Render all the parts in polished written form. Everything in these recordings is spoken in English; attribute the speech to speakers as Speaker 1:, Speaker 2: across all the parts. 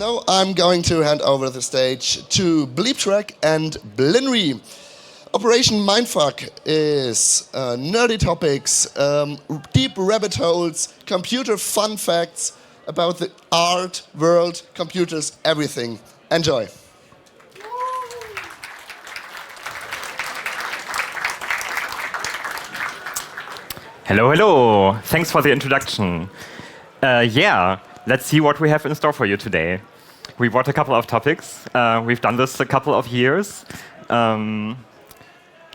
Speaker 1: Now I'm going to hand over the stage to bleeptrack and blinry. Operation Mindfuck is nerdy topics, deep rabbit holes, computer fun facts about the art, world, computers, everything. Enjoy.
Speaker 2: Hello, hello. Thanks for the introduction. Let's see what we have in store for you today. We brought a couple of topics. We've done this a couple of years.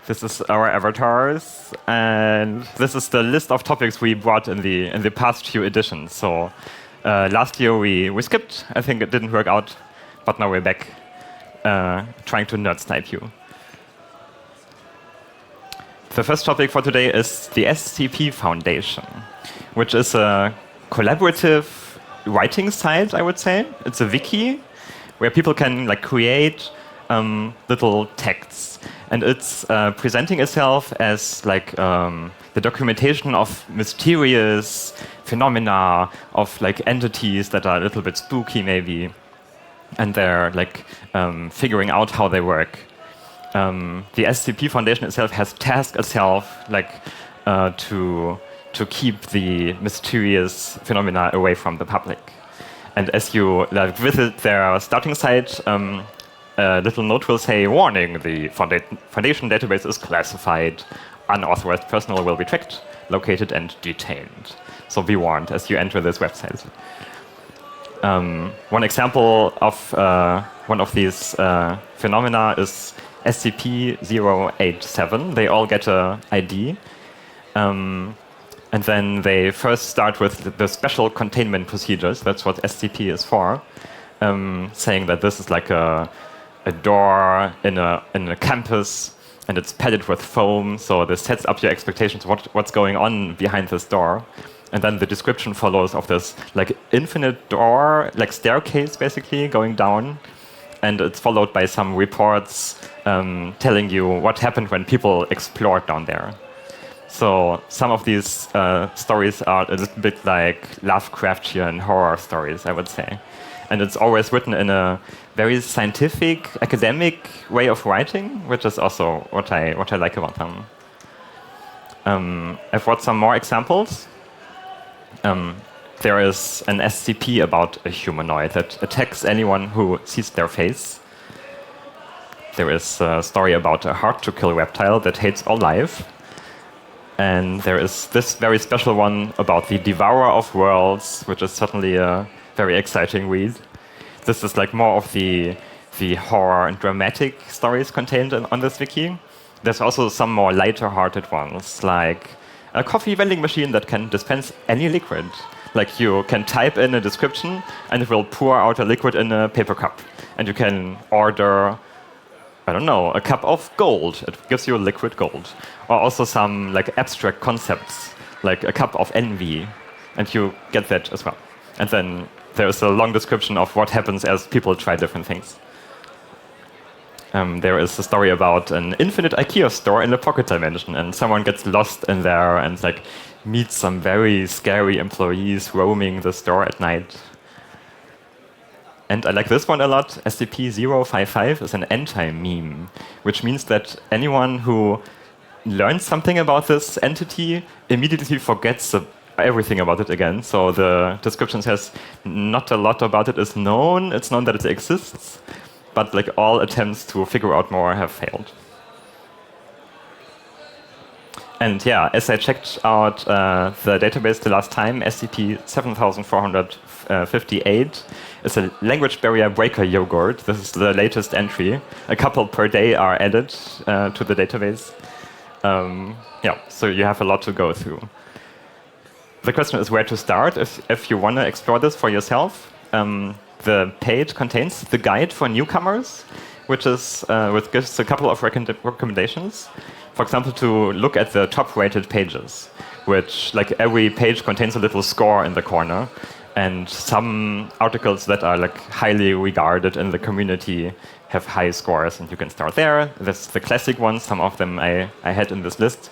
Speaker 2: This is our avatars, and this is the list of topics we brought in the past few editions. So last year we skipped. I think it didn't work out, but now we're back trying to nerd snipe you. The first topic for today is the SCP Foundation, which is a collaborative writing site, I would say. It's a wiki where people can create little texts, and it's presenting itself as the documentation of mysterious phenomena, of entities that are a little bit spooky maybe, and they're figuring out how they work. The SCP Foundation itself has tasked itself to keep the mysterious phenomena away from the public. And as you visit their starting site, a little note will say, warning, the Foundation database is classified. Unauthorized personnel will be tracked, located, and detained. So be warned as you enter this website. One example of one of these phenomena is SCP-087. They all get an ID. And then they first start with the special containment procedures. That's what SCP is for. Saying that this is like a door in a campus, and it's padded with foam, so this sets up your expectations what's going on behind this door. And then the description follows of this infinite door, staircase basically, going down. And it's followed by some reports telling you what happened when people explored down there. So some of these stories are a little bit like Lovecraftian horror stories, I would say. And it's always written in a very scientific, academic way of writing, which is also what I like about them. I've brought some more examples. There is an SCP about a humanoid that attacks anyone who sees their face. There is a story about a hard-to-kill reptile that hates all life. And there is this very special one about the Devourer of Worlds, which is certainly a very exciting read. This is more of the horror and dramatic stories contained on this wiki. There's also some more lighter-hearted ones, like a coffee vending machine that can dispense any liquid. You can type in a description, and it will pour out a liquid in a paper cup. And you can order, I don't know, a cup of gold. It gives you liquid gold. Or also some abstract concepts, like a cup of envy. And you get that as well. And then there's a long description of what happens as people try different things. There is a story about an infinite IKEA store in a pocket dimension, and someone gets lost in there and meets some very scary employees roaming the store at night. And I like this one a lot. SCP-055 is an anti-meme, which means that anyone who learns something about this entity immediately forgets everything about it again. So the description says not a lot about it is known. It's known that it exists, but all attempts to figure out more have failed. And yeah, as I checked out the database the last time, SCP-7458 is a language barrier breaker yogurt. This is the latest entry. A couple per day are added to the database. So you have a lot to go through. The question is where to start if you want to explore this for yourself. The page contains the guide for newcomers, which gives a couple of recommendations. For example, to look at the top-rated pages, which every page contains a little score in the corner, and some articles that are highly regarded in the community have high scores, and you can start there. That's the classic ones. Some of them I had in this list.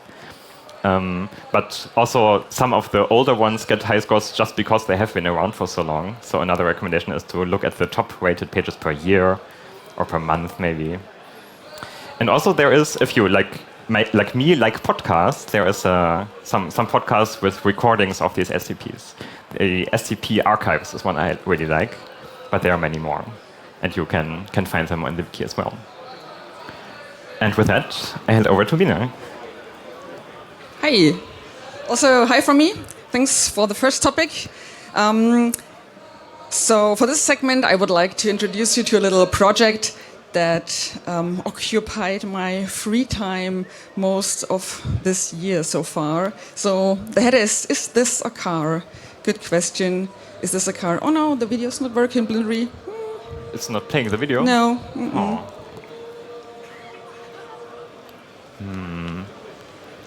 Speaker 2: But also some of the older ones get high scores just because they have been around for so long. So another recommendation is to look at the top rated pages per year or per month maybe. And also there is, if you like me, like podcasts, there is some podcasts with recordings of these SCPs. The SCP archives is one I really like, but there are many more. And you can find them on the wiki as well. And with that, I hand over to Lina.
Speaker 3: Hi. Also, hi from me. Thanks for the first topic. So for this segment, I would like to introduce you to a little project that occupied my free time most of this year so far. So the header is this a car? Good question. Is this a car? Oh no, the video's not working, blinry.
Speaker 2: It's not playing the video?
Speaker 3: No.
Speaker 2: Oh.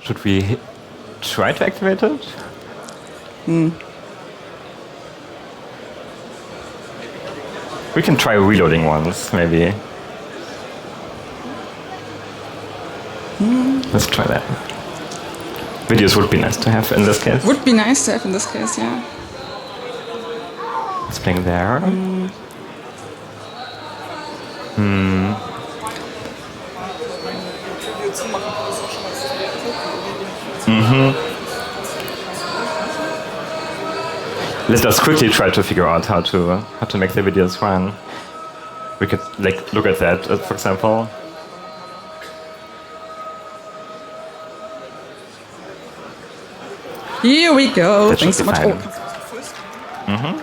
Speaker 2: Should we try to activate it? We can try reloading once, maybe. Let's try that. Videos would be nice to have in this case.
Speaker 3: Would be nice to have in this case, yeah.
Speaker 2: It's playing there. Let us quickly try to figure out how to make the videos run. We could look at that, for example.
Speaker 3: Here we go.
Speaker 2: That
Speaker 3: Thanks so
Speaker 2: should
Speaker 3: much.
Speaker 2: be
Speaker 3: Oh.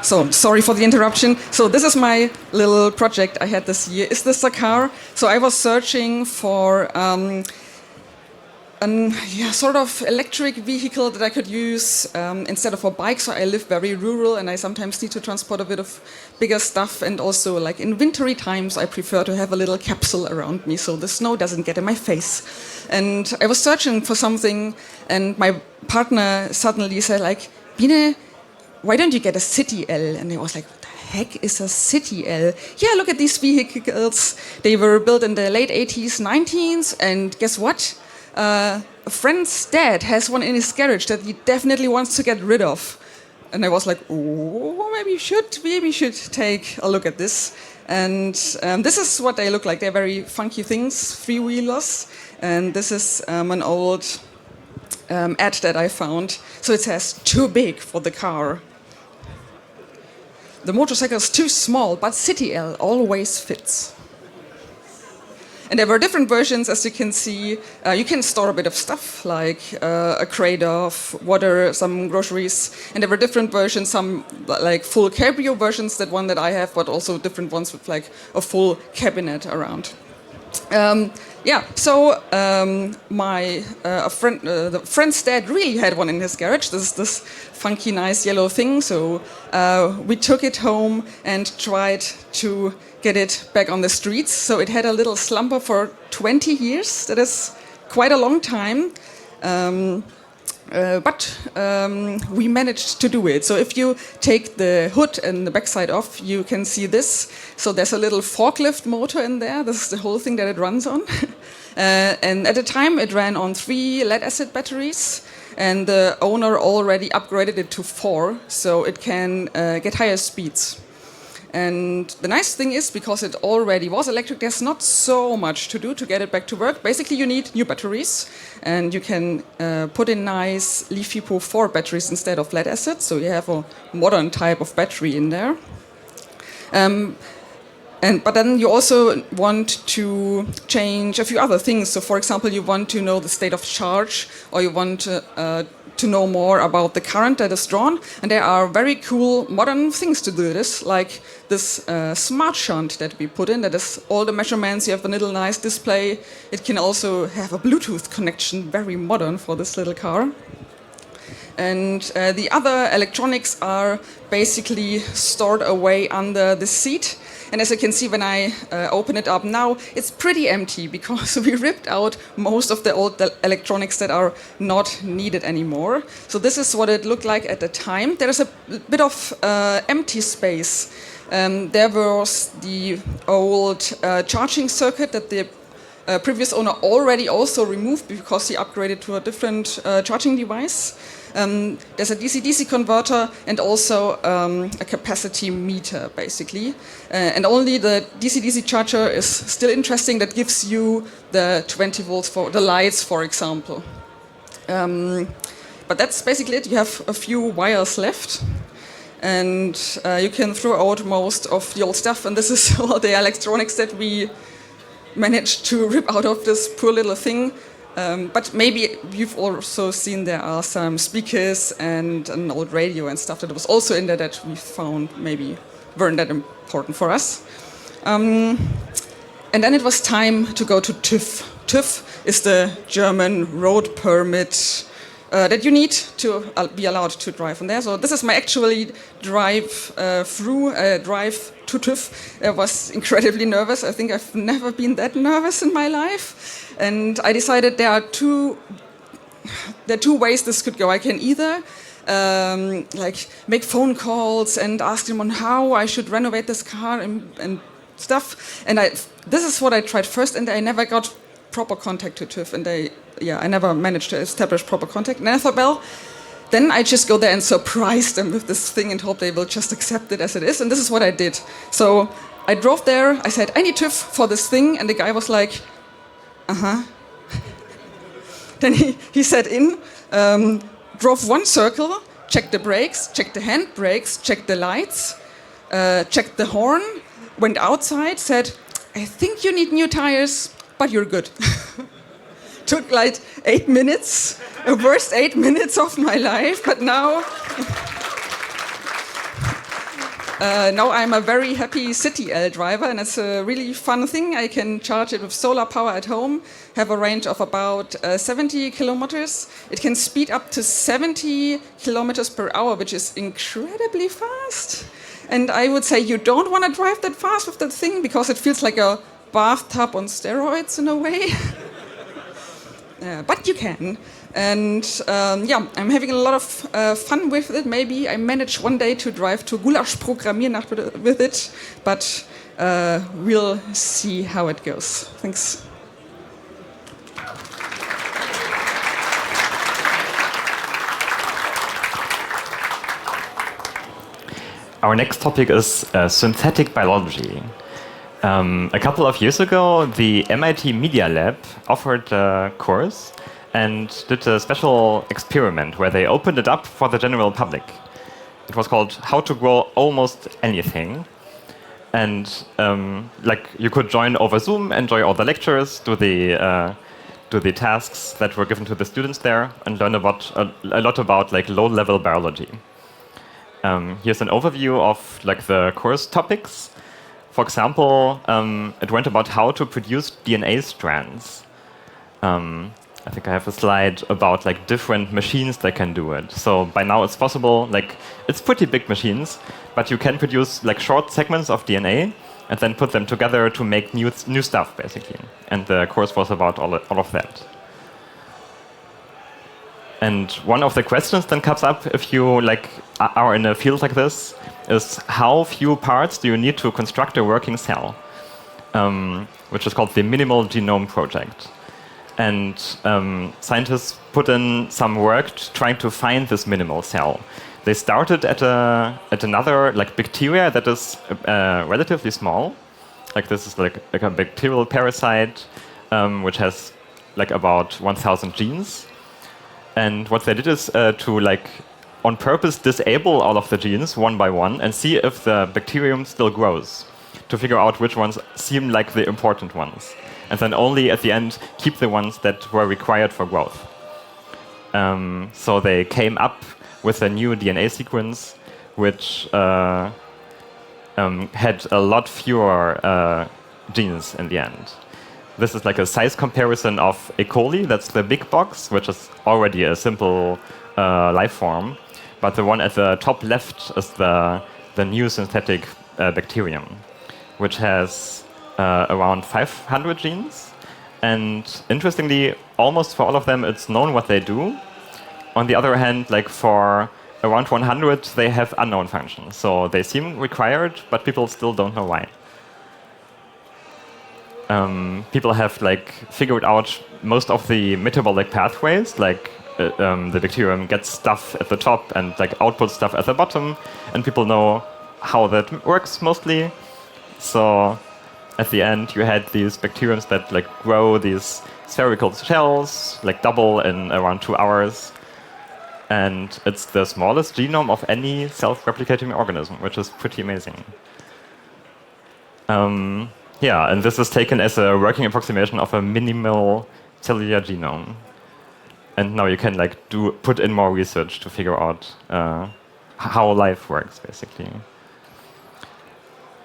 Speaker 3: So, sorry for the interruption. So, this is my little project I had this year. Is this a car? So, I was searching for sort of electric vehicle that I could use instead of a bike. So, I live very rural and I sometimes need to transport a bit of bigger stuff. And also, like in wintry times, I prefer to have a little capsule around me so the snow doesn't get in my face. And I was searching for something, and my partner suddenly said, like, Biene, why don't you get a City L? And I was like, what the heck is a City L? Yeah, look at these vehicles. They were built in the late 80s, 90s, and guess what? A friend's dad has one in his garage that he definitely wants to get rid of. And I was like, oh, maybe you should take a look at this. And this is what they look like. They're very funky things, three-wheelers. And this is an old ad that I found. So it says, too big for the car. The motorcycle is too small, but City L always fits. And there were different versions, as you can see. You can store a bit of stuff, like a crate of water, some groceries. And there were different versions, some like full cabrio versions, that one that I have, but also different ones with like a full cabinet around. The friend's dad really had one in his garage. This is this funky, nice yellow thing. So we took it home and tried to get it back on the streets. So it had a little slumber for 20 years. That is quite a long time. But we managed to do it. So if you take the hood and the backside off, you can see this. So there's a little forklift motor in there. This is the whole thing that it runs on. And at the time, it ran on 3 lead-acid batteries. And the owner already upgraded it to 4, so it can get higher speeds. And the nice thing is, because it already was electric, there's not so much to do to get it back to work. Basically, you need new batteries, and you can put in nice LiFePO 4 batteries instead of lead acid, so you have a modern type of battery in there. But then you also want to change a few other things. So, for example, you want to know the state of charge, or you want to know more about the current that is drawn. And there are very cool modern things to do this, like this smart shunt that we put in. That is all the measurements. You have a little nice display. It can also have a Bluetooth connection, very modern for this little car. And the other electronics are basically stored away under the seat. And as you can see, when I open it up now, it's pretty empty because we ripped out most of the old electronics that are not needed anymore. So this is what it looked like at the time. There is a bit of empty space. There was the old charging circuit that the previous owner already also removed because he upgraded to a different charging device. There's a DC-DC converter and also a capacity meter, basically. And only the DC-DC charger is still interesting. That gives you the 20 volts for the lights, for example. But that's basically it. You have a few wires left. And you can throw out most of the old stuff. And this is all the electronics that we managed to rip out of this poor little thing. But maybe you've also seen there are some speakers and an old radio and stuff that was also in there that we found maybe weren't that important for us. And then it was time to go to TÜV. TÜV is the German road permit that you need to be allowed to drive on there. So this is my actually drive to TÜV. I was incredibly nervous. I think I've never been that nervous in my life. And I decided there are two ways this could go. I can either like make phone calls and ask them on how I should renovate this car and stuff. And this is what I tried first, and I never got proper contact to TÜV, and I never managed to establish proper contact. And I thought, well, then I just go there and surprise them with this thing and hope they will just accept it as it is. And this is what I did. So I drove there. I said, I need TÜV for this thing, and the guy was like, Then he sat in, drove one circle, checked the brakes, checked the handbrakes, checked the lights, checked the horn, went outside, said, I think you need new tires, but you're good. Took like 8 minutes, the worst 8 minutes of my life, but now I'm a very happy city L driver, and it's a really fun thing. I can charge it with solar power at home, have a range of about 70 kilometers. It can speed up to 70 kilometers per hour, which is incredibly fast. And I would say you don't want to drive that fast with that thing because it feels like a bathtub on steroids in a way. But you can. And I'm having a lot of fun with it. Maybe I manage one day to drive to Gulasch Programmiernacht with it, but we'll see how it goes. Thanks.
Speaker 2: Our next topic is synthetic biology. A couple of years ago, the MIT Media Lab offered a course and did a special experiment where they opened it up for the general public. It was called How to Grow Almost Anything. And you could join over Zoom, enjoy all the lectures, do the tasks that were given to the students there, and learn about a lot about low-level biology. Here's an overview of the course topics. For example, it went about how to produce DNA strands. I think I have a slide about different machines that can do it. So by now it's possible, it's pretty big machines, but you can produce short segments of DNA and then put them together to make new stuff, basically. And the course was about all of that. And one of the questions then comes up if you are in a field like this is how few parts do you need to construct a working cell, which is called the Minimal Genome Project. And scientists put in some work trying to find this minimal cell. They started at another bacteria that is relatively small. This is a bacterial parasite which has about 1,000 genes. And what they did is to on purpose disable all of the genes one by one and see if the bacterium still grows, to figure out which ones seem like the important ones. And then only at the end keep the ones that were required for growth. So they came up with a new DNA sequence which had a lot fewer genes in the end. This is a size comparison of E. coli, that's the big box, which is already a simple life form. But the one at the top left is the new synthetic bacterium, which has around 500 genes. And interestingly, almost for all of them, it's known what they do. On the other hand, for around 100, they have unknown functions. So they seem required, but people still don't know why. people have like figured out most of the metabolic pathways, like the bacterium gets stuff at the top and like outputs stuff at the bottom, and people know how that works mostly. So at the end, you had these bacteriums that like grow these spherical shells, like double in around 2 hours. And it's the smallest genome of any self-replicating organism, which is pretty amazing. Yeah, and this is taken as a working approximation of a minimal cellular genome. And now you can like put in more research to figure out how life works, basically.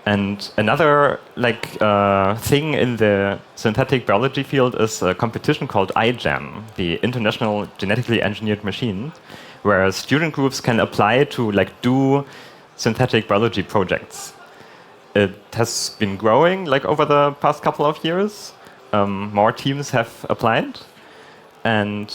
Speaker 2: And another thing in the synthetic biology field is a competition called iGEM, the International Genetically Engineered Machine, where student groups can apply to do synthetic biology projects. It has been growing over the past couple of years. More teams have applied, and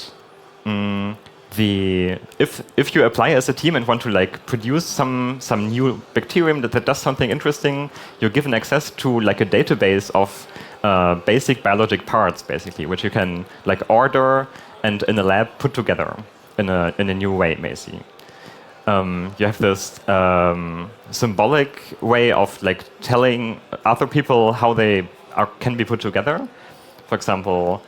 Speaker 2: if you apply as a team and want to produce some new bacterium that does something interesting, you're given access to a database of basic biologic parts, basically, which you can order and in a lab put together in a new way, basically. You have this symbolic way of telling other people how they can be put together. For example,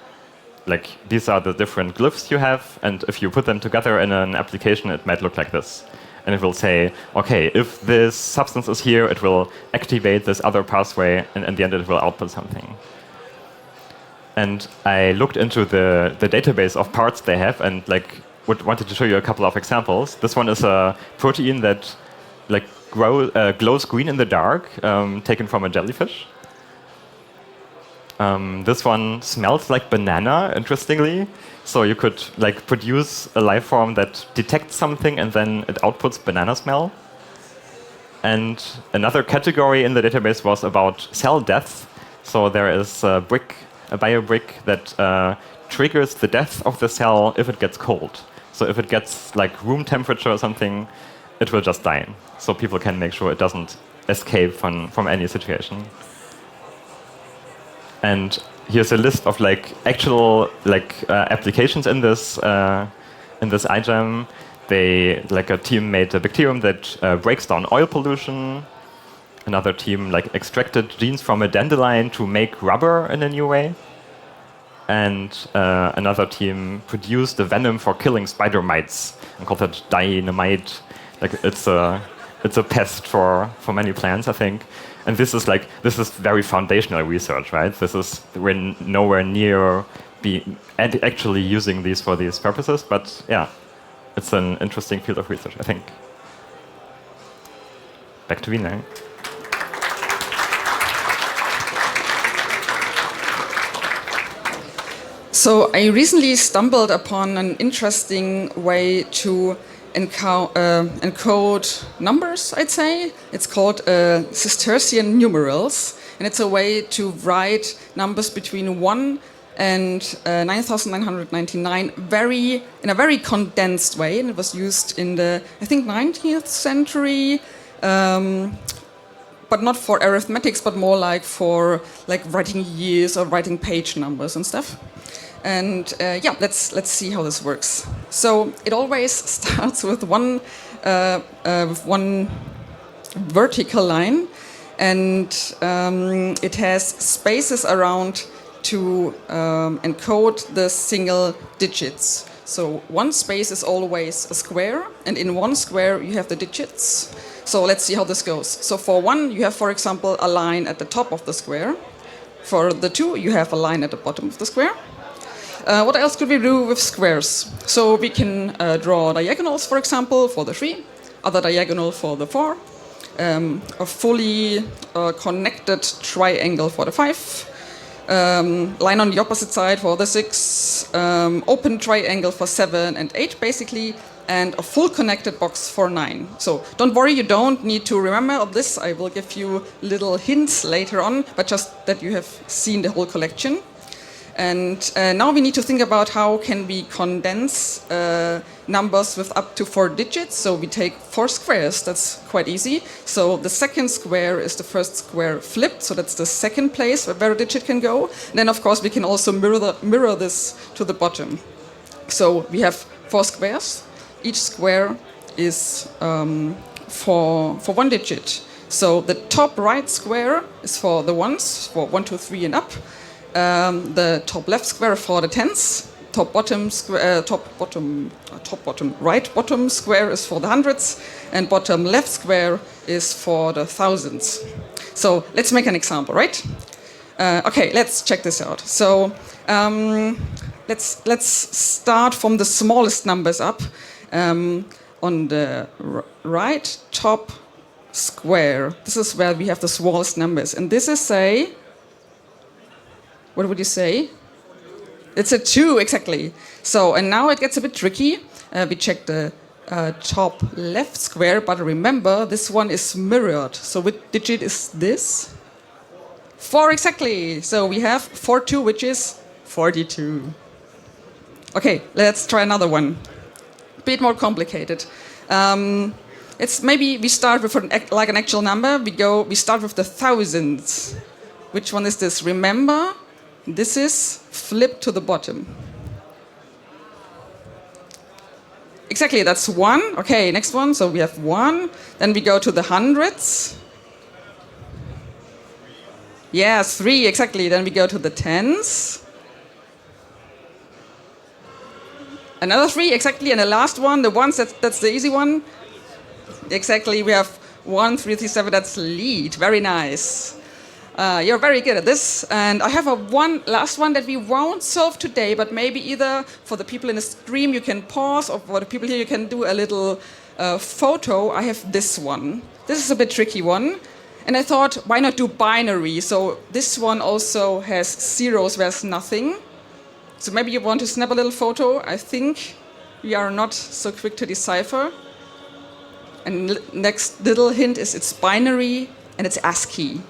Speaker 2: these are the different glyphs you have, and if you put them together in an application, it might look like this. And it will say, okay, if this substance is here, it will activate this other pathway, and in the end it will output something. And I looked into the database of parts they have, and wanted to show you a couple of examples. This one is a protein that glows green in the dark, taken from a jellyfish. This one smells like banana, interestingly. So you could produce a life form that detects something and then it outputs banana smell. And another category in the database was about cell death. So there is a biobrick that triggers the death of the cell if it gets cold. So if it gets room temperature or something, it will just die. So people can make sure it doesn't escape from any situation. And here's a list of actual applications in this iGEM. A team made a bacterium that breaks down oil pollution. Another team extracted genes from a dandelion to make rubber in a new way. And another team produced the venom for killing spider mites and called it dynamite. It's a pest for many plants, I think. And this is very foundational research, right? We're nowhere near actually using these for these purposes, but yeah, it's an interesting field of research, I think. Back to Wiener.
Speaker 3: So I recently stumbled upon an interesting way to encode numbers, I'd say. It's called Cistercian numerals, and it's a way to write numbers between 1 and 9,999 in a very condensed way, and it was used in the, I think, 19th century, but not for arithmetics, but more for writing years or writing page numbers and stuff. And yeah, let's see how this works. So it always starts with one vertical line, and it has spaces around to encode the single digits. So one space is always a square, and in one square you have the digits. So let's see how this goes. So for 1, you have, for example, a line at the top of the square. For the 2, you have a line at the bottom of the square. What else could we do with squares? So we can draw diagonals, for example, for the 3, other diagonal for the 4, a fully connected triangle for the 5, line on the opposite side for the 6, open triangle for 7 and 8, basically, and a full connected box for 9. So don't worry, you don't need to remember all this. I will give you little hints later on, but just that you have seen the whole collection. And now we need to think about how can we condense numbers with up to 4 digits. So we take 4 squares, that's quite easy. So the second square is the first square flipped, so that's the second place where a digit can go. And then of course we can also mirror this to the bottom. So we have 4 squares. Each square is for 1 digit. So the top right square is for the ones, for 1, 2, 3 and up. The top left square for the tens. Top bottom right bottom square is for the hundreds, and bottom left square is for the thousands. So let's make an example, right? Okay, let's check this out. So let's start from the smallest numbers up. On the right top square, this is where we have the smallest numbers, and this is what would you say? It's a 2, exactly. So, and now it gets a bit tricky. We check the top left square, but remember, this one is mirrored. So which digit is this? 4, exactly. So we have 42, which is 42. Okay, let's try another one. A bit more complicated. It's maybe we start with an actual number. We start with the thousands. Which one is this? Remember, this is flipped to the bottom. Exactly, that's 1. Okay, next one. So we have 1. Then we go to the hundreds. Yes, 3, exactly. Then we go to the tens. Another 3, exactly. And the last one, the ones, that's the easy one. Exactly, we have 1, 3, 3, 7, that's lead. Very nice. You're very good at this. And I have last one that we won't solve today, but maybe either for the people in the stream you can pause, or for the people here you can do a little photo. I have this one. This is a bit tricky one. And I thought, why not do binary? So this one also has zeros, there's nothing. So maybe you want to snap a little photo. I think we are not so quick to decipher. And next little hint is it's binary and it's ASCII.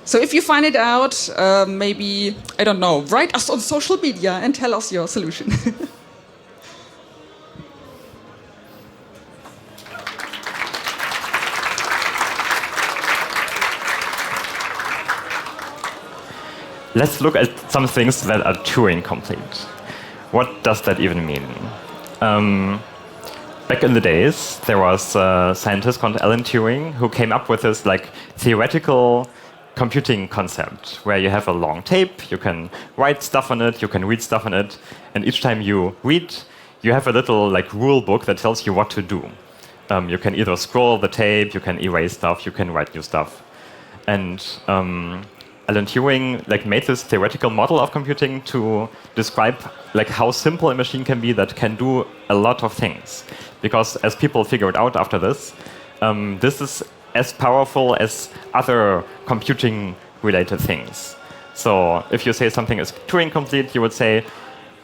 Speaker 3: So if you find it out, maybe, I don't know, write us on social media and tell us your solution.
Speaker 2: Let's look at some things that are Turing complete. What does that even mean? Back in the days, there was a scientist called Alan Turing who came up with this theoretical computing concept where you have a long tape, you can write stuff on it, you can read stuff on it, and each time you read, you have a little rule book that tells you what to do. You can either scroll the tape, you can erase stuff, you can write new stuff. And Alan Turing made this theoretical model of computing to describe how simple a machine can be that can do a lot of things. Because as people figured out after this, this is as powerful as other computing-related things. So if you say something is Turing complete, you would say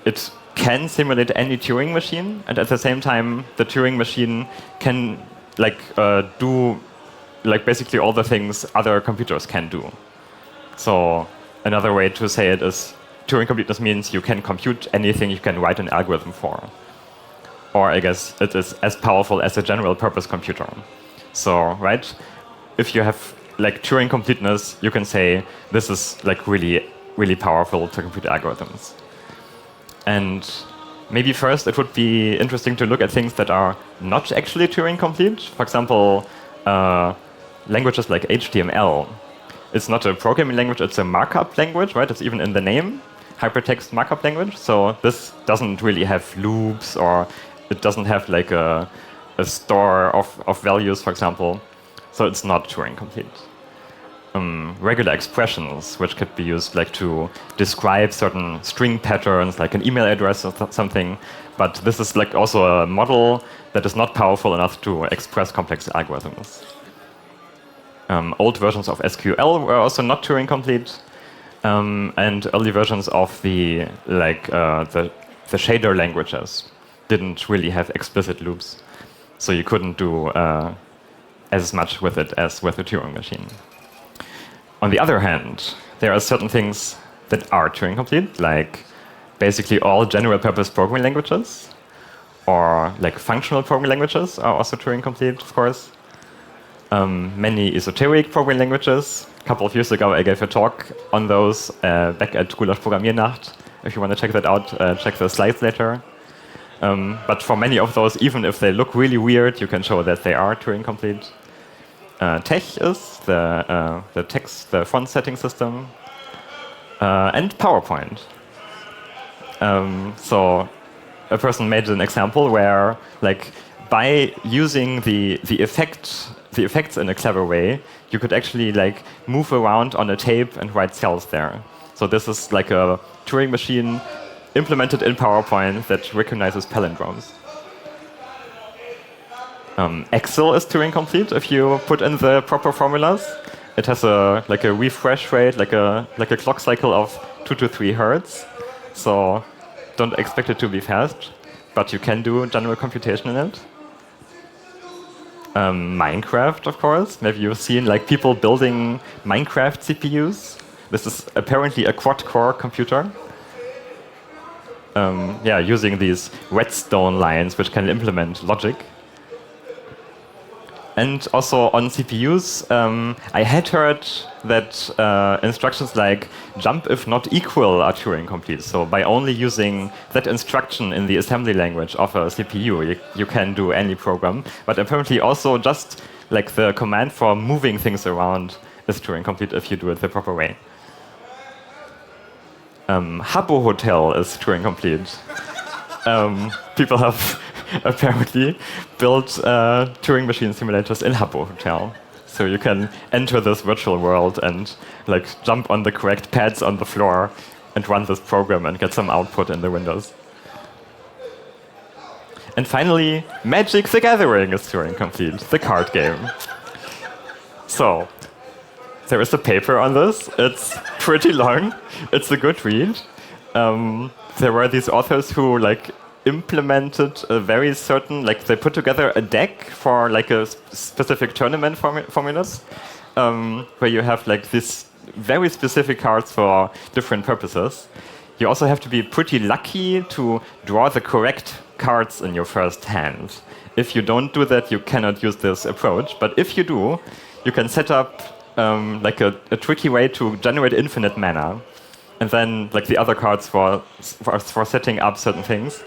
Speaker 2: it can simulate any Turing machine, and at the same time, the Turing machine can do basically all the things other computers can do. So another way to say it is Turing completeness means you can compute anything you can write an algorithm for. Or I guess it is as powerful as a general purpose computer. So, right, if you have Turing completeness, you can say this is really, really powerful to compute algorithms. And maybe first it would be interesting to look at things that are not actually Turing complete. For example, languages like HTML. It's not a programming language, it's a markup language, right? It's even in the name, hypertext markup language. So this doesn't really have loops, or it doesn't have a store of values, for example. So it's not Turing complete. Regular expressions, which could be used to describe certain string patterns, like an email address or something. But this is also a model that is not powerful enough to express complex algorithms. Old versions of SQL were also not Turing complete, and early versions of the shader languages didn't really have explicit loops, so you couldn't do as much with it as with a Turing machine. On the other hand, there are certain things that are Turing complete, like basically all general purpose programming languages, or like functional programming languages are also Turing complete, of course. Many esoteric programming languages. A couple of years ago, I gave a talk on those back at Gulasch Programmiernacht. If you want to check that out, check the slides later. But for many of those, even if they look really weird, you can show that they are Turing complete. Tech is the text, the font setting system, and PowerPoint. So a person made an example where, like, by using the effects in a clever way, you could actually like move around on a tape and write cells there. So this is like a Turing machine implemented in PowerPoint that recognizes palindromes. Excel is Turing complete if you put in the proper formulas. It has a refresh rate, like a clock cycle of 2 to 3 hertz. So don't expect it to be fast, but you can do general computation in it. Minecraft, of course. Maybe you've seen like people building Minecraft CPUs. This is apparently a quad-core computer. Using these redstone lines which can implement logic. And also on CPUs, I had heard that instructions like jump if not equal are Turing complete. So by only using that instruction in the assembly language of a CPU, you can do any program. But apparently also just like the command for moving things around is Turing complete if you do it the proper way. Habbo Hotel is Turing complete. People have apparently built Turing machine simulators in Habbo Hotel. So you can enter this virtual world and like jump on the correct pads on the floor and run this program and get some output in the windows. And finally, Magic the Gathering is Turing complete, the card game. So there is a paper on this. It's pretty long. It's a good read. There were these authors who like implemented a very certain, like they put together a deck for like a specific tournament formulas, where you have like this very specific cards for different purposes. You also have to be pretty lucky to draw the correct cards in your first hand. If you don't do that, you cannot use this approach. But if you do, you can set up like a tricky way to generate infinite mana, and then like the other cards for setting up certain things.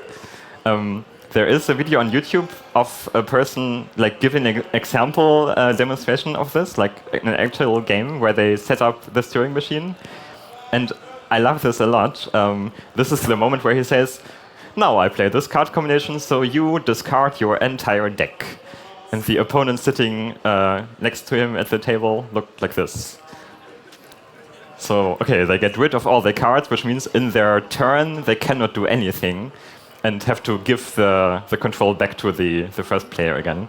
Speaker 2: There is a video on YouTube of a person like giving an example demonstration of this, like in an actual game where they set up this Turing machine. And I love this a lot. This is the moment where he says, "Now I play this card combination, so you discard your entire deck." And the opponent sitting next to him at the table looked like this. So, okay, they get rid of all the cards, which means in their turn they cannot do anything and have to give the control back to the first player again.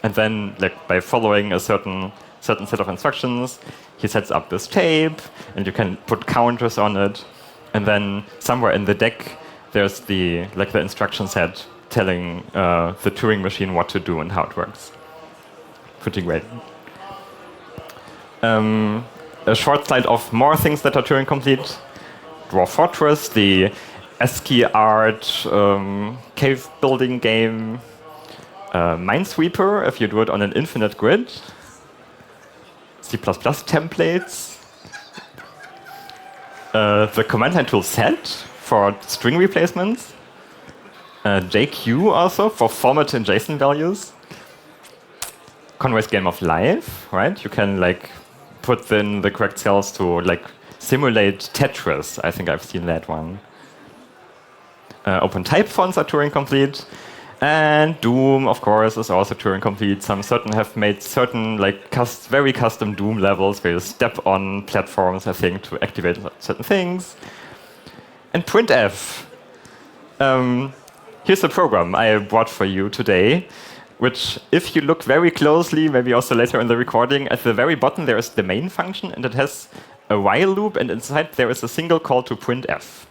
Speaker 2: And then, like by following a certain set of instructions, he sets up this tape, and you can put counters on it. And then somewhere in the deck, there's the instruction set telling the Turing machine what to do and how it works. Pretty great. A short slide of more things that are Turing complete. Dwarf Fortress, the ASCII art cave building game. Minesweeper, if you do it on an infinite grid. C++ templates. The command line tool set for string replacements. JQ also for format and JSON values. Conway's Game of Life, right? You can like put in the correct cells to like simulate Tetris. I think I've seen that one. Open type fonts are Turing complete. And Doom, of course, is also Turing complete. Some certain have made certain like very custom Doom levels where you step on platforms, I think, to activate certain things. And printf. Here's a program I brought for you today, which, if you look very closely, maybe also later in the recording, at the very bottom there is the main function, and it has a while loop, and inside there is a single call to printf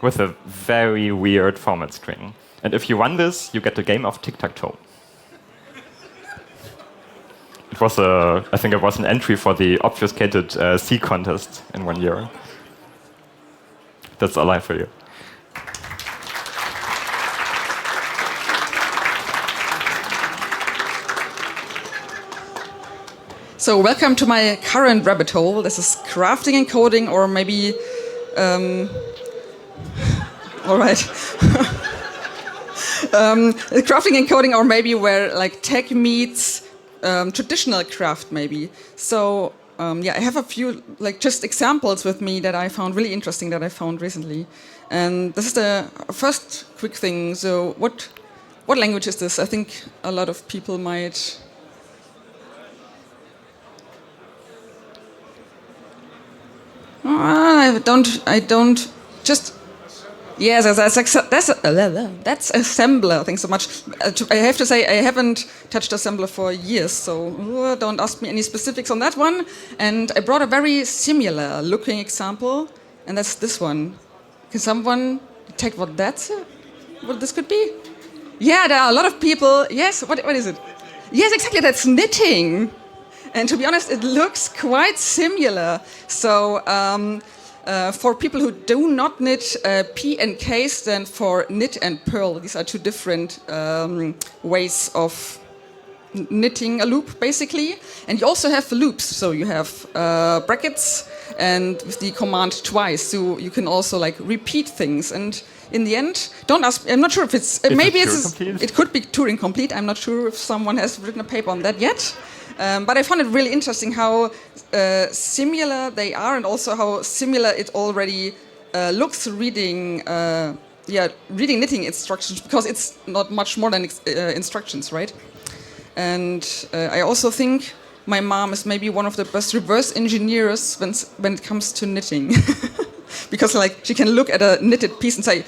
Speaker 2: with a very weird format string. And if you run this, you get a game of tic-tac-toe. It was I think it was an entry for the obfuscated C contest in one year. That's all I have for you.
Speaker 3: So welcome to my current rabbit hole. This is crafting and coding, or maybe, all right, crafting and coding, or maybe where like tech meets traditional craft, maybe. So yeah, I have a few like just examples with me that I found really interesting that I found recently, and this is the first quick thing. So what language is this? I think a lot of people might. I don't. Just yes, that's assembler. Thanks so much. I have to say I haven't touched assembler for years, so don't ask me any specifics on that one. And I brought a very similar looking example, and that's this one. Can someone detect what what this could be? Yeah, there are a lot of people. Yes, what is it? Yes, exactly. That's knitting. And to be honest, it looks quite similar. So for people who do not knit, P and K stand for knit and purl. These are two different ways of knitting a loop, basically. And you also have loops. So you have brackets and with the command twice. So you can also like repeat things. And in the end, don't ask. I'm not sure if it's maybe it could be Turing complete. I'm not sure if someone has written a paper on that yet. But I found it really interesting how similar they are, and also how similar it already looks reading knitting instructions, because it's not much more than instructions, right? And I also think my mom is maybe one of the best reverse engineers when it comes to knitting. Because like she can look at a knitted piece and say,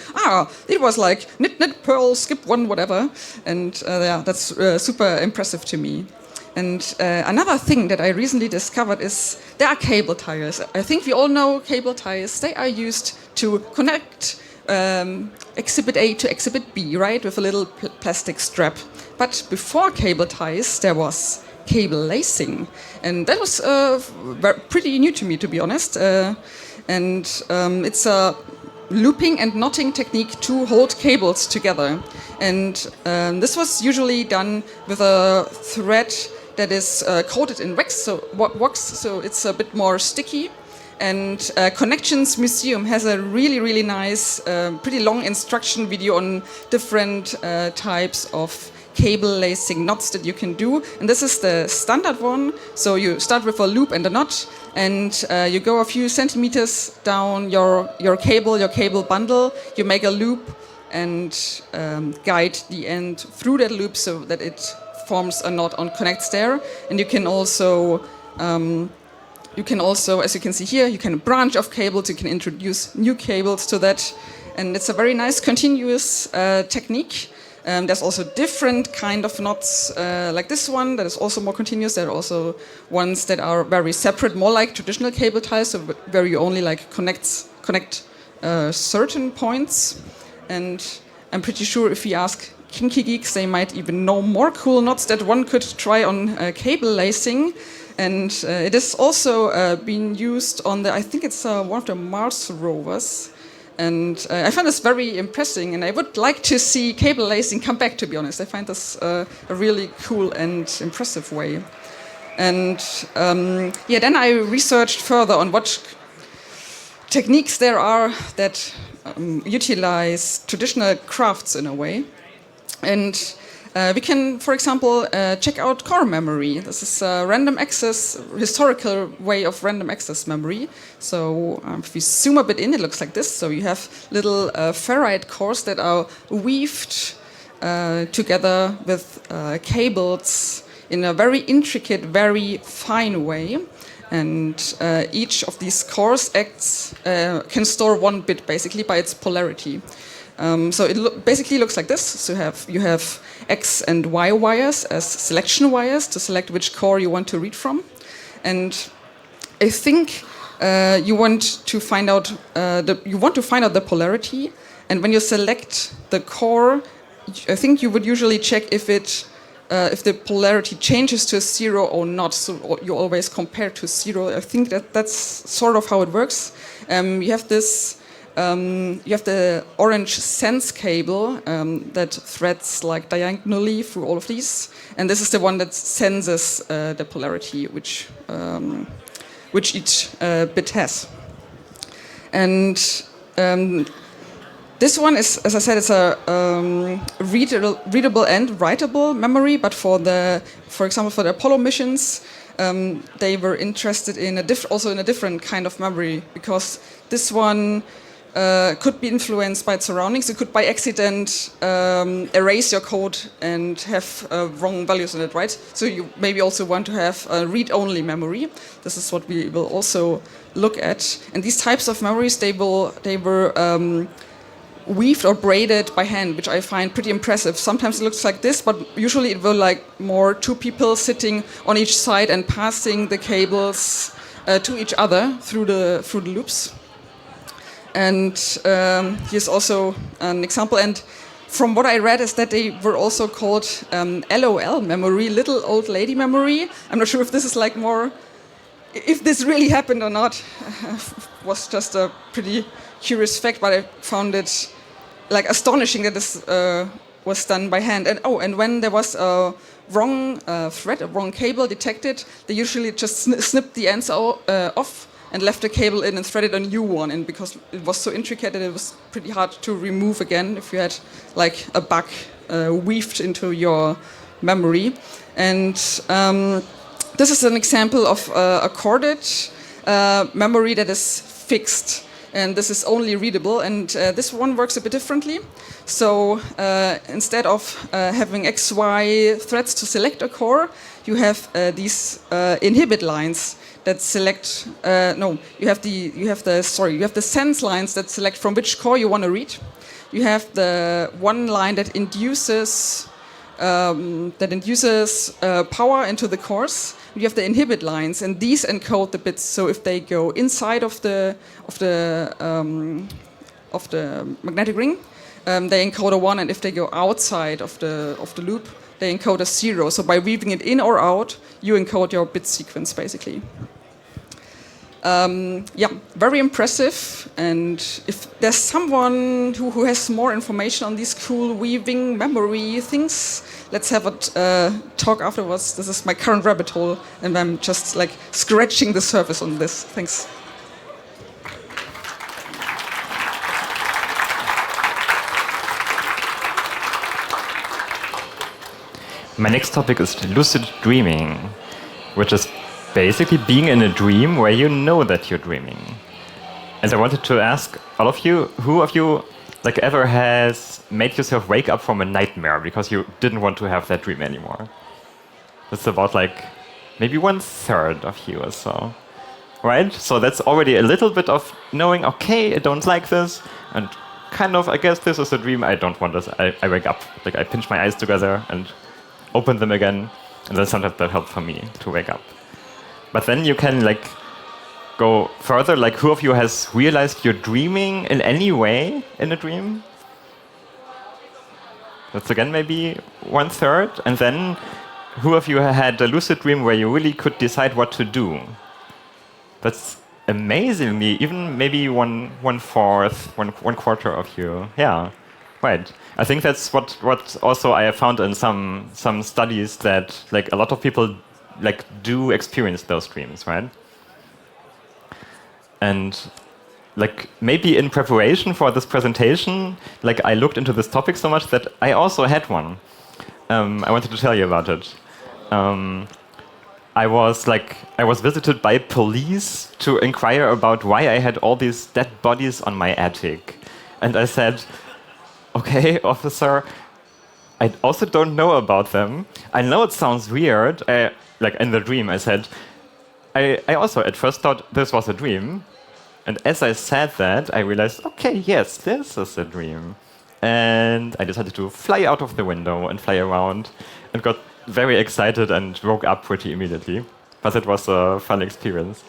Speaker 3: it was like knit, purl, skip one, whatever. And yeah, that's super impressive to me. And another thing that I recently discovered is there are cable ties. I think we all know cable ties. They are used to connect exhibit A to exhibit B, right, with a little plastic strap. But before cable ties, there was cable lacing. And that was pretty new to me, to be honest. It's a looping and knotting technique to hold cables together. And this was usually done with a thread that is coated in wax, so it's a bit more sticky. And Connections Museum has a really nice, pretty long instruction video on different types of cable lacing knots that you can do. And this is the standard one. So you start with a loop and a knot, and you go a few centimeters down your cable bundle. You make a loop and guide the end through that loop so that it forms a knot on connects there. And you can also, as you can see here, you can branch off cables. You can introduce new cables to that, and it's a very nice continuous technique. There's also different kind of knots, like this one that is also more continuous. There are also ones that are very separate, more like traditional cable ties, so where you only like connect certain points. And I'm pretty sure if we ask kinky geeks, they might even know more cool knots that one could try on cable lacing. And it is also being used on I think it's one of the Mars rovers. And I find this very impressive, and I would like to see cable lacing come back, to be honest. I find this a really cool and impressive way. And then I researched further on what techniques there are that utilize traditional crafts in a way. And we can, for example, check out core memory. This is a random access, historical way of random access memory. So if we zoom a bit in, it looks like this. So you have little ferrite cores that are weaved together with cables in a very intricate, very fine way. And each of these cores can store one bit, basically, by its polarity. So it basically looks like this. So you have X and Y wires as selection wires to select which core you want to read from. And I think you want to find out the polarity. And when you select the core, I think you would usually check if the polarity changes to 0 or not. So you always compare to 0. I think that's sort of how it works. You have this You have the orange sense cable that threads like diagonally through all of these, and this is the one that senses the polarity which each bit has. And this one is, as I said, it's a readable and writable memory. But for example, for the Apollo missions, they were interested in also in a different kind of memory, because this one could be influenced by its surroundings. It could, by accident, erase your code and have wrong values in it, right? So you maybe also want to have a read-only memory. This is what we will also look at. And these types of memories, they were weaved or braided by hand, which I find pretty impressive. Sometimes it looks like this, but usually it will like more two people sitting on each side and passing the cables to each other through the loops. And here's also an example. And from what I read is that they were also called LOL memory, little old lady memory. I'm not sure if this is like more, if this really happened or not. Was just a pretty curious fact, but I found it like astonishing that this was done by hand. And when there was a wrong thread, a wrong cable detected, they usually just snipped the ends off and left the cable in and threaded a new one in, because it was so intricate that it was pretty hard to remove again if you had like a bug weaved into your memory. And this is an example of a corded memory that is fixed, and this is only readable, and this one works a bit differently. So instead of having XY threads to select a core, you have these inhibit lines that select. You have the sense lines that select from which core you want to read. You have the one line that induces power into the cores. You have the inhibit lines, and these encode the bits. So if they go inside of the magnetic ring, they encode a 1, and if they go outside of the loop, they encode a 0. So by weaving it in or out, you encode your bit sequence basically. Very impressive. And if there's someone who has more information on these cool weaving memory things, let's have a talk afterwards. This is my current rabbit hole, and I'm just like scratching the surface on this. Thanks.
Speaker 2: My next topic is lucid dreaming, which is basically being in a dream where you know that you're dreaming. And I wanted to ask all of you, who of you like ever has made yourself wake up from a nightmare because you didn't want to have that dream anymore? That's about like maybe 1/3 of you or so, right? So that's already a little bit of knowing, okay, I don't like this, and kind of, I guess this is a dream, I don't want this. I wake up, like I pinch my eyes together and open them again, and then sometimes that helps for me to wake up. But then you can like go further, like who of you has realized you're dreaming in any way in a dream? That's again maybe 1/3. And then who of you had a lucid dream where you really could decide what to do? That's amazingly, even maybe one quarter of you. Yeah, right. I think that's what also I have found in some studies, that like a lot of people like do experience those dreams, right? And like maybe in preparation for this presentation, like I looked into this topic so much that I also had one. I wanted to tell you about it. I was visited by police to inquire about why I had all these dead bodies on my attic. And I said, okay, officer, I also don't know about them. I know it sounds weird. Like in the dream, I said, I also at first thought this was a dream. And as I said that, I realized, okay, yes, this is a dream. And I decided to fly out of the window and fly around, and got very excited and woke up pretty immediately. But it was a fun experience.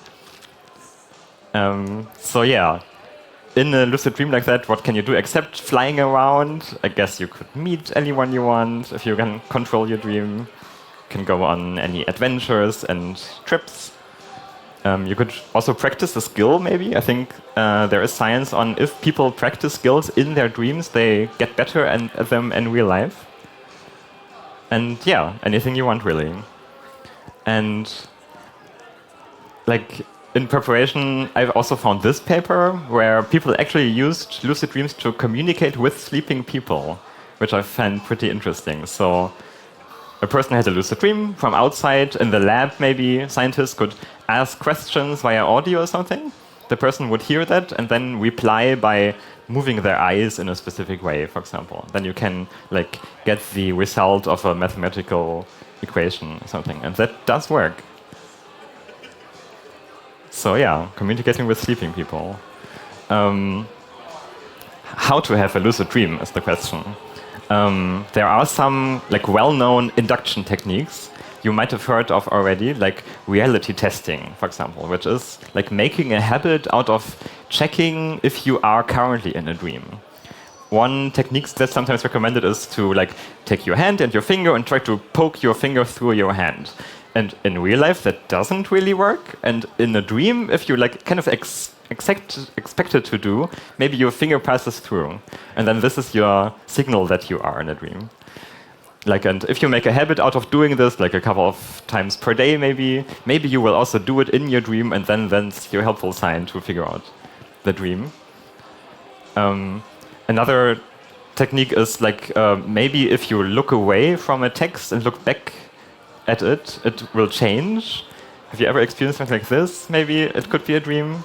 Speaker 2: So yeah, in a lucid dream like that, what can you do except flying around? I guess you could meet anyone you want if you can control your dream. You can go on any adventures and trips. You could also practice a skill, maybe. I think there is science on if people practice skills in their dreams, they get better at them in real life. And yeah, anything you want, really. And like in preparation, I've also found this paper where people actually used lucid dreams to communicate with sleeping people, which I found pretty interesting. So a person had a lucid dream from outside in the lab, maybe scientists could ask questions via audio or something. The person would hear that and then reply by moving their eyes in a specific way, for example. Then you can like get the result of a mathematical equation or something, and that does work. So yeah, communicating with sleeping people. How to have a lucid dream is the question. There are some like well-known induction techniques you might have heard of already, like reality testing, for example, which is like making a habit out of checking if you are currently in a dream. One technique that's sometimes recommended is to like take your hand and your finger and try to poke your finger through your hand. And in real life, that doesn't really work. And in a dream, if you like kind of expect it to do, maybe your finger passes through. And then this is your signal that you are in a dream. Like, and if you make a habit out of doing this, like a couple of times per day, maybe you will also do it in your dream, and then that's your helpful sign to figure out the dream. Another technique is like maybe if you look away from a text and look back at it, it will change. Have you ever experienced something like this? Maybe it could be a dream.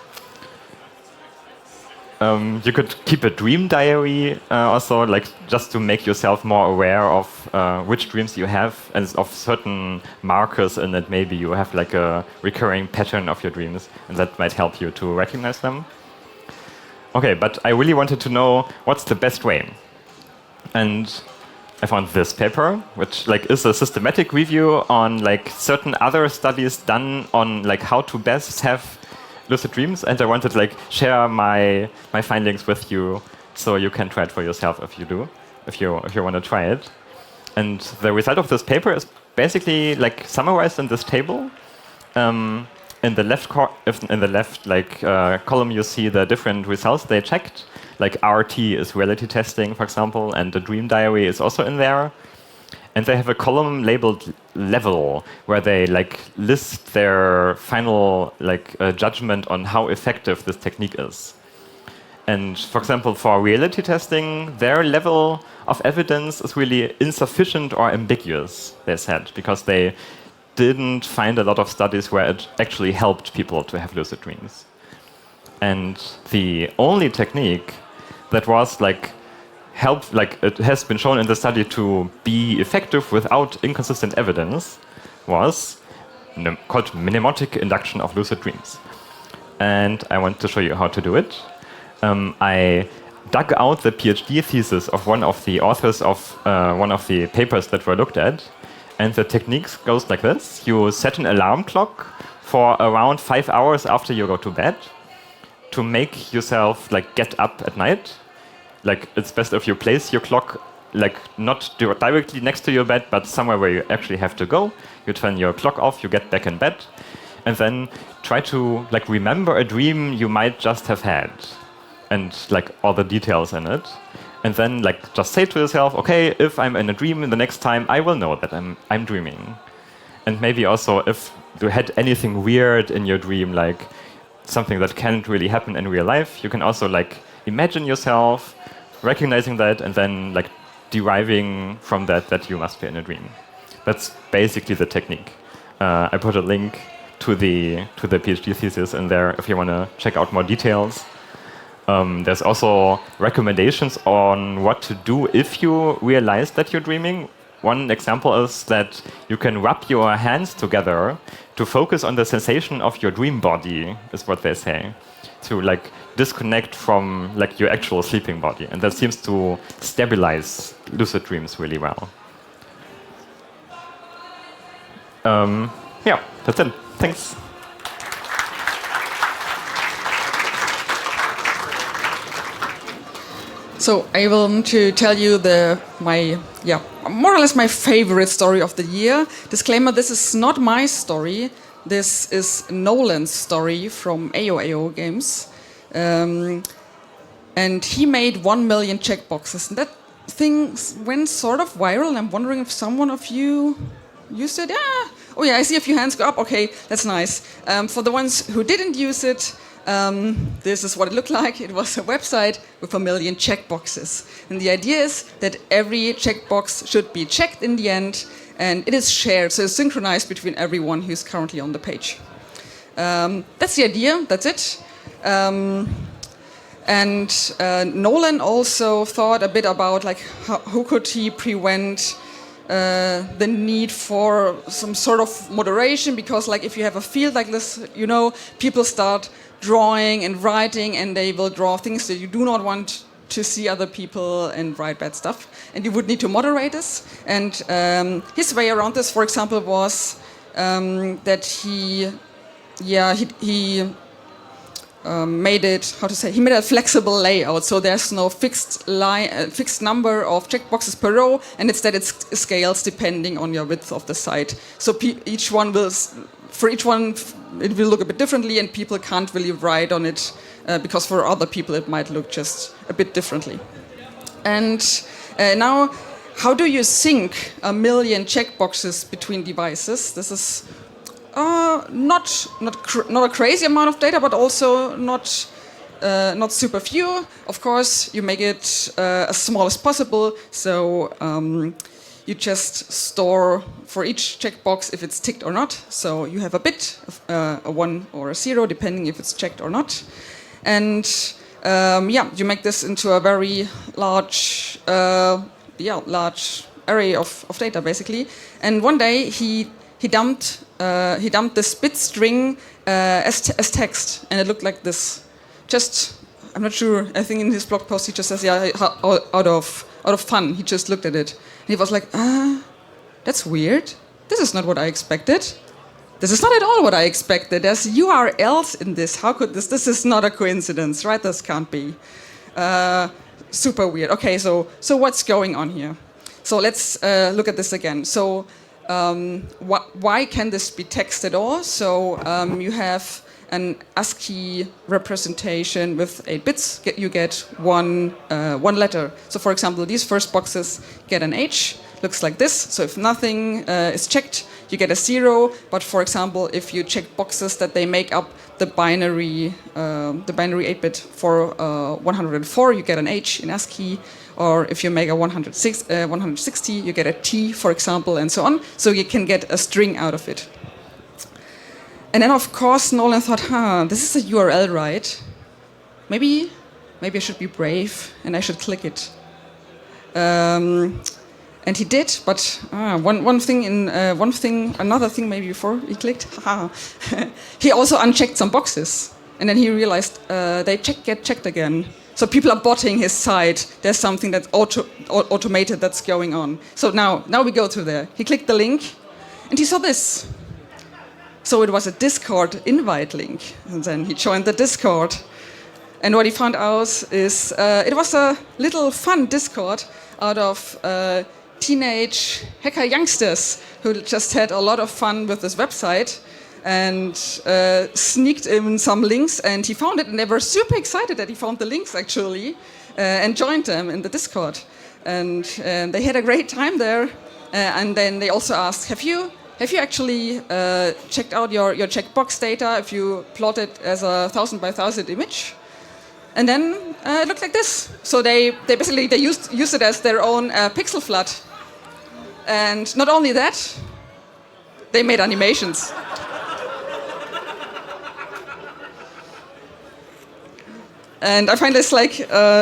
Speaker 2: You could keep a dream diary also, like just to make yourself more aware of which dreams you have and of certain markers in it. Maybe you have like a recurring pattern of your dreams, and that might help you to recognize them. Okay, but I really wanted to know what's the best way. And I found this paper, which like is a systematic review on like certain other studies done on like how to best have lucid dreams, and I wanted to like share my findings with you, so you can try it for yourself if you want to try it. And the result of this paper is basically like summarized in this table. In the left column, you see the different results they checked. Like RT is reality testing, for example, and the dream diary is also in there. And they have a column labeled level, where they like list their final judgment on how effective this technique is. And for example, for reality testing, their level of evidence is really insufficient or ambiguous, they said, because they didn't find a lot of studies where it actually helped people to have lucid dreams. And the only technique that was it has been shown in the study to be effective without inconsistent evidence was called mnemotic induction of lucid dreams. And I want to show you how to do it. I dug out the PhD thesis of one of the authors of one of the papers that were looked at. And the technique goes like this. You set an alarm clock for around 5 hours after you go to bed to make yourself get up at night. It's best if you place your clock not directly next to your bed, but somewhere where you actually have to go. You turn your clock off, you get back in bed, and then try to remember a dream you might just have had, and all the details in it. And then just say to yourself, okay, if I'm in a dream the next time, I will know that I'm dreaming. And maybe also if you had anything weird in your dream, something that can't really happen in real life, you can also imagine yourself recognizing that and then deriving from that you must be in a dream. That's basically the technique. I put a link to the PhD thesis in there if you want to check out more details. There's also recommendations on what to do if you realize that you're dreaming. One example is that you can rub your hands together to focus on the sensation of your dream body, is what they say, to disconnect from your actual sleeping body. And that seems to stabilize lucid dreams really well. Yeah, that's it. Thanks.
Speaker 3: So I want to tell you more or less my favorite story of the year. Disclaimer, this is not my story. This is Nolan's story from AOAO Games. And he made 1 million checkboxes. And that thing went sort of viral, and I'm wondering if someone of you used it. Yeah. Oh yeah, I see a few hands go up. Okay, that's nice. For the ones who didn't use it, this is what it looked like. It was a website with 1 million checkboxes. And the idea is that every checkbox should be checked in the end, and it is shared, so it's synchronized between everyone who's currently on the page. That's the idea, that's it. And Nolan also thought a bit about like how could he prevent the need for some sort of moderation, because like if you have a field like this, you know, people start drawing and writing, and they will draw things that you do not want to see other people and write bad stuff, and you would need to moderate this. And his way around this, for example, was that he made it, he made a flexible layout, so there's no fixed number of checkboxes per row, and instead it scales depending on your width of the site. So each one it will look a bit differently, and people can't really write on it because for other people it might look just a bit differently. And now, how do you sync 1 million checkboxes between devices? This is not a crazy amount of data, but also not super few. Of course, you make it as small as possible. So you just store for each checkbox if it's ticked or not. So you have a bit, a 1 or a 0, depending if it's checked or not. And you make this into a very large array of data, basically. And one day he dumped this bit string as text, and it looked like this. I'm not sure. I think in his blog post he just says, out of fun. He just looked at it, and he was like, that's weird. This is not what I expected. This is not at all what I expected. There's URLs in this. How could this? This is not a coincidence, right? This can't be. Super weird. Okay, so what's going on here? So let's look at this again. So. Why can this be text at all? So you have an ASCII representation with 8 bits. You get one letter. So for example, these first boxes get an H. Looks like this. So if nothing is checked, you get a 0. But for example, if you check boxes that they make up the binary 8-bit for 104, you get an H in ASCII. Or if you make a 160, you get a T, for example, and so on. So you can get a string out of it. And then, of course, Nolan thought, this is a URL, right? Maybe I should be brave and I should click it. And he did, but another thing maybe before he clicked, he also unchecked some boxes. And then he realized they get checked again. So people are botting his site. There's something that's automated that's going on. So now we go to there. He clicked the link, and he saw this. So it was a Discord invite link. And then he joined the Discord. And what he found out is it was a little fun Discord out of teenage hacker youngsters who just had a lot of fun with this website. And sneaked in some links, and he found it, and they were super excited that he found the links actually, and joined them in the Discord, and they had a great time there. And then they also asked, have you actually checked out your checkbox data if you plot it as a 1000 by 1000 image? And then it looked like this. So they basically used it as their own pixel flood, and not only that, they made animations. And I find this like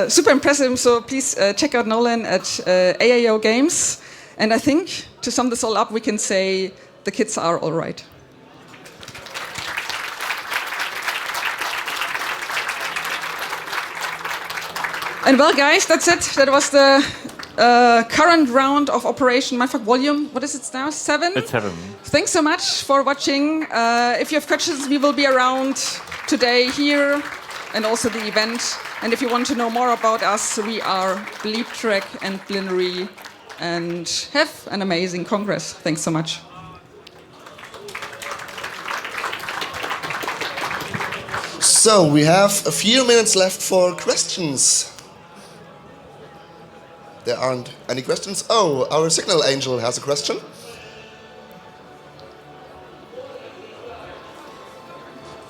Speaker 3: super impressive. So please check out Nolan at AAO Games. And I think to sum this all up, we can say the kids are all right. And well, guys, that's it. That was the current round of Operation Mindfuck Volume. What is it now? 7?
Speaker 2: It's 7.
Speaker 3: Thanks so much for watching. If you have questions, we will be around today here, and also the event. And if you want to know more about us, we are bleeptrack and blinry, and have an amazing congress. Thanks so much.
Speaker 1: So we have a few minutes left for questions. There aren't any questions. Oh, our signal angel has a question.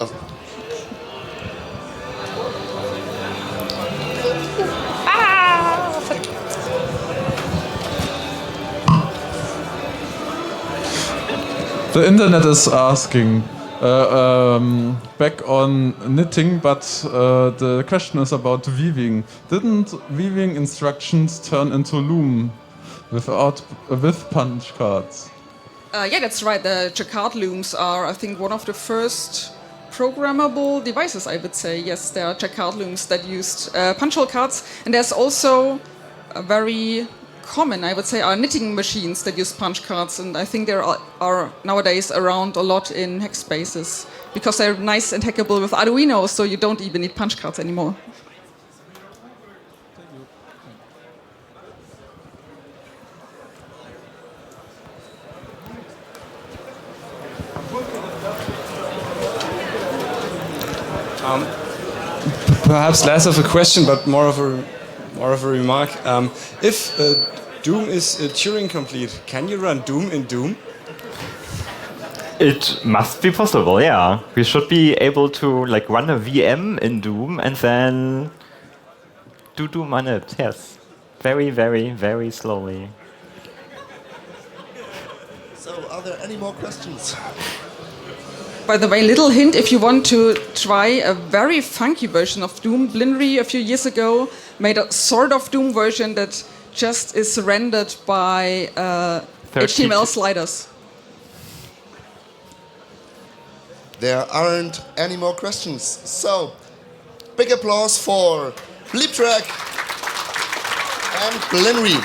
Speaker 1: Oh.
Speaker 4: The internet is asking back on knitting, but the question is about weaving. Didn't weaving instructions turn into loom with punch cards?
Speaker 3: Yeah, that's right. The jacquard looms are, I think, one of the first programmable devices, I would say. Yes, there are jacquard looms that used punch hole cards. And there's also a very common, I would say, are knitting machines that use punch cards. And I think there are nowadays around a lot in hack spaces because they're nice and hackable with Arduino, so you don't even need punch cards anymore.
Speaker 5: Perhaps less of a question, but more of a remark. If Doom is Turing complete, can you run Doom in Doom?
Speaker 2: It must be possible, yeah. We should be able to like run a VM in Doom and then do Doom on it, yes. Very, very, very slowly.
Speaker 1: So are there any more questions?
Speaker 3: By the way, little hint, if you want to try a very funky version of Doom, blinry a few years ago made a sort of Doom version that just is rendered by HTML sliders.
Speaker 1: There aren't any more questions. So, big applause for bleeptrack and blinry.